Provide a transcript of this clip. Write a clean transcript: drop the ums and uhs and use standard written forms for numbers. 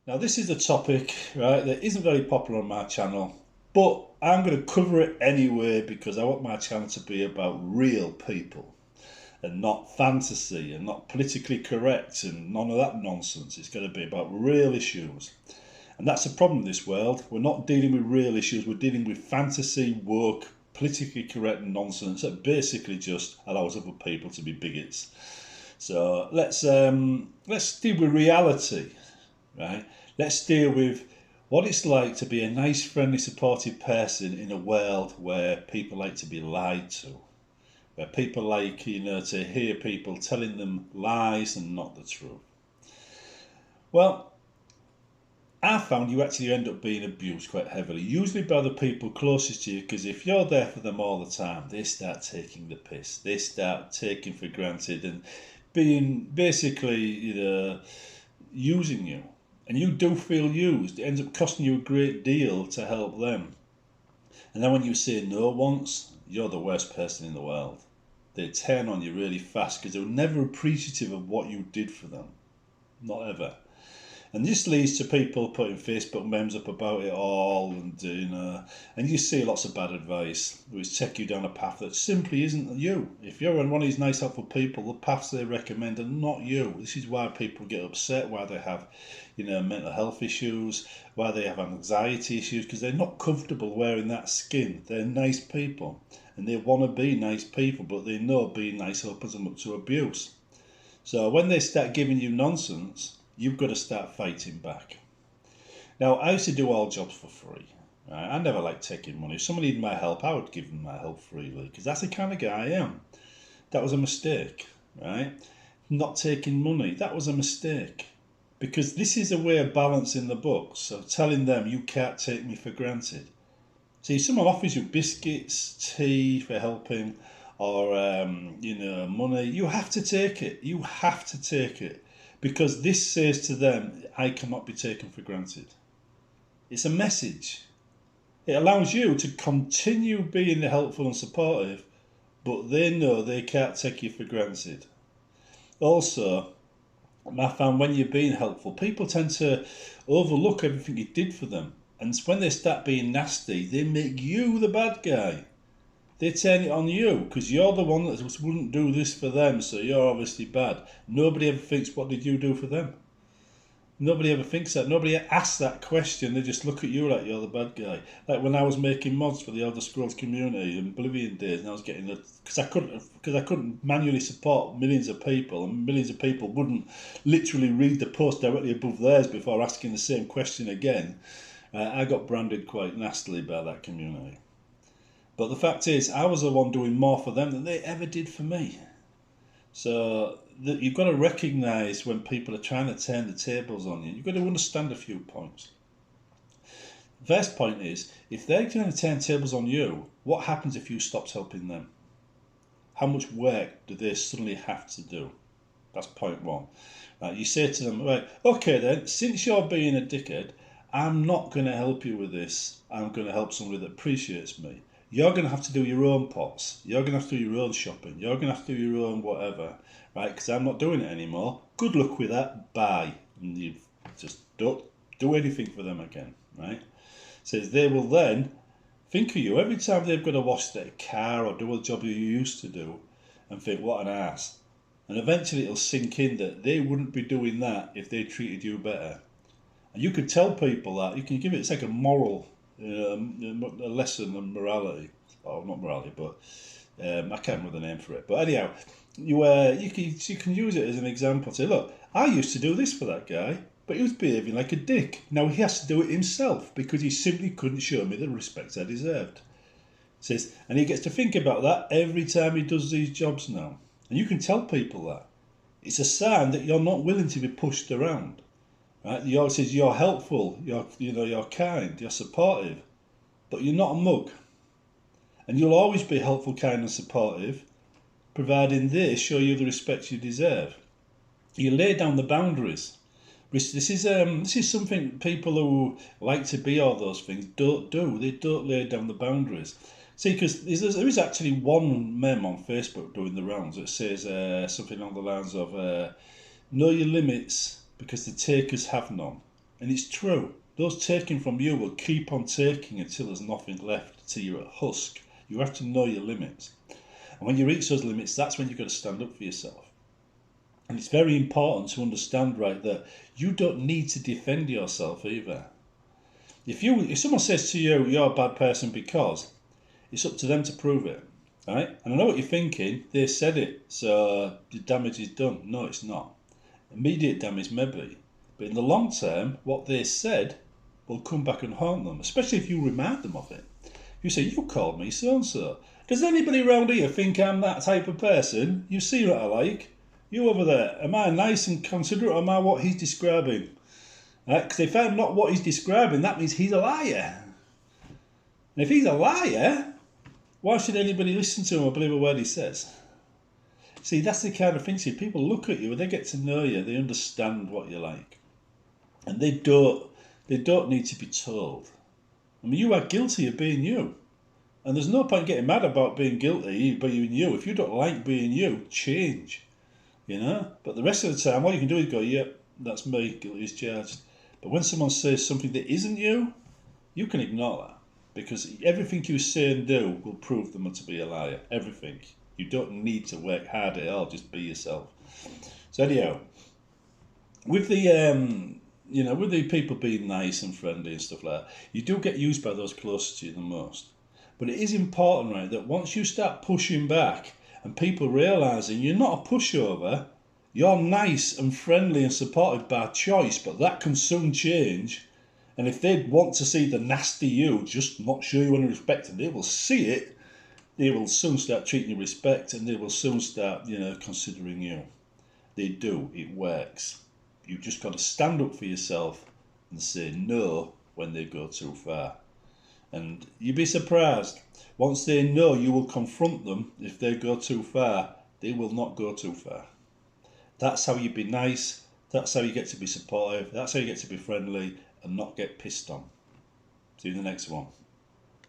Now, this is a topic, right, that isn't very popular on my channel, but I'm going to cover it anyway because I want my channel to be about real people and not fantasy and not politically correct and none of that nonsense. It's going to be about real issues. And that's the problem in this world. We're not dealing with real issues, we're dealing with fantasy, woke, politically correct nonsense that basically just allows other people to be bigots. So let's deal with reality, right? Let's deal with what it's like to be a nice, friendly, supportive person in a world where people like to be lied to, where people like, to hear people telling them lies and not the truth. Well, I found you actually end up being abused quite heavily, usually by the people closest to you, because if you're there for them all the time, they start taking the piss. They start taking for granted and being basically, using you. And you do feel used. It ends up costing you a great deal to help them. And then when you say no once, you're the worst person in the world. They turn on you really fast because they're never appreciative of what you did for them. Not ever. And this leads to people putting Facebook memes up about it all, and you see lots of bad advice which take you down a path that simply isn't you. If you're on one of these nice, helpful people, the paths they recommend are not you. This is why people get upset, why they have, mental health issues, why they have anxiety issues, because they're not comfortable wearing that skin. They're nice people, and they want to be nice people, but they know being nice opens them up to abuse. So when they start giving you nonsense, you've got to start fighting back. Now, I used to do all jobs for free. Right? I never liked taking money. If someone needed my help, I would give them my help freely because that's the kind of guy I am. That was a mistake, right? Not taking money, that was a mistake. Because this is a way of balancing the books, so telling them you can't take me for granted. See, someone offers you biscuits, tea for helping, or money. You have to take it. You have to take it because this says to them, "I cannot be taken for granted." It's a message. It allows you to continue being helpful and supportive, but they know they can't take you for granted. Also, I found when you're being helpful, people tend to overlook everything you did for them. And when they start being nasty, they make you the bad guy. They turn it on you because you're the one that wouldn't do this for them, so you're obviously bad. Nobody ever thinks, what did you do for them? Nobody ever thinks that. Nobody asks that question. They just look at you like you're the bad guy. Like when I was making mods for the Elder Scrolls community in Oblivion days, and I was getting because I couldn't manually support millions of people, and millions of people wouldn't literally read the post directly above theirs before asking the same question again. I got branded quite nastily by that community. But the fact is, I was the one doing more for them than they ever did for me. So you've got to recognise when people are trying to turn the tables on you. You've got to understand a few points. The first point is, if they're trying to turn tables on you, what happens if you stopped helping them? How much work do they suddenly have to do? That's point one. Right, you say to them, right, okay then, since you're being a dickhead, I'm not going to help you with this. I'm going to help somebody that appreciates me. You're going to have to do your own pots. You're going to have to do your own shopping. You're going to have to do your own whatever, right? Because I'm not doing it anymore. Good luck with that. Bye. And you just don't do anything for them again, right? Says they will then think of you every time they've got to wash their car or do a job you used to do and think, what an ass. And eventually it'll sink in that they wouldn't be doing that if they treated you better. And you can tell people that. You can give it, it's like a moral, a lesson on morality. Or not morality, but I can't remember the name for it. But anyhow, you can use it as an example. Say, look, I used to do this for that guy, but he was behaving like a dick. Now he has to do it himself because he simply couldn't show me the respect I deserved. Says, and he gets to think about that every time he does these jobs now. And you can tell people that. It's a sign that you're not willing to be pushed around. Right? Says you're helpful, you're kind, you're supportive, but you're not a mug. And you'll always be helpful, kind, and supportive, providing they show you the respect you deserve. You lay down the boundaries. This is something people who like to be all those things don't do. They don't lay down the boundaries. See, because there is actually one meme on Facebook doing the rounds that says something along the lines of "Know your limits because the takers have none." And it's true. Those taken from you will keep on taking until there's nothing left, until you're at husk. You have to know your limits. And when you reach those limits, that's when you've got to stand up for yourself. And it's very important to understand, right, that you don't need to defend yourself either. If someone says to you, you're a bad person because, it's up to them to prove it, right? And I know what you're thinking, they said it, so the damage is done. No, it's not. Immediate damage maybe, but in the long term, what they said will come back and haunt them, especially if you remind them of it. You say, you called me so-and-so. Does anybody around here think I'm that type of person? You see what I like? You over there, am I nice and considerate, or am I what he's describing? Because if I'm not what he's describing, that means he's a liar. And if he's a liar, why should anybody listen to him or believe a word he says? See, that's the kind of thing. See, people look at you and they get to know you. They understand what you're like, and they don't need to be told. I mean, you are guilty of being you, and there's no point getting mad about being guilty being you. If you don't like being you, change. You know. But the rest of the time, all you can do is go, "Yep, that's me. Guilty as charged." But when someone says something that isn't you, you can ignore that, because everything you say and do will prove them to be a liar. Everything. You don't need to work hard at all. Just be yourself. So anyhow, with the with the people being nice and friendly and stuff like that, you do get used by those closest to you the most. But it is important, right, that once you start pushing back and people realising you're not a pushover, you're nice and friendly and supportive by choice, but that can soon change. And if they want to see the nasty you, just not show you any respect, and they will see it, they will soon start treating you with respect, and they will soon start, considering you. They do. It works. You've just got to stand up for yourself and say no when they go too far. And you'd be surprised. Once they know you will confront them, if they go too far, they will not go too far. That's how you be nice. That's how you get to be supportive. That's how you get to be friendly and not get pissed on. See you in the next one.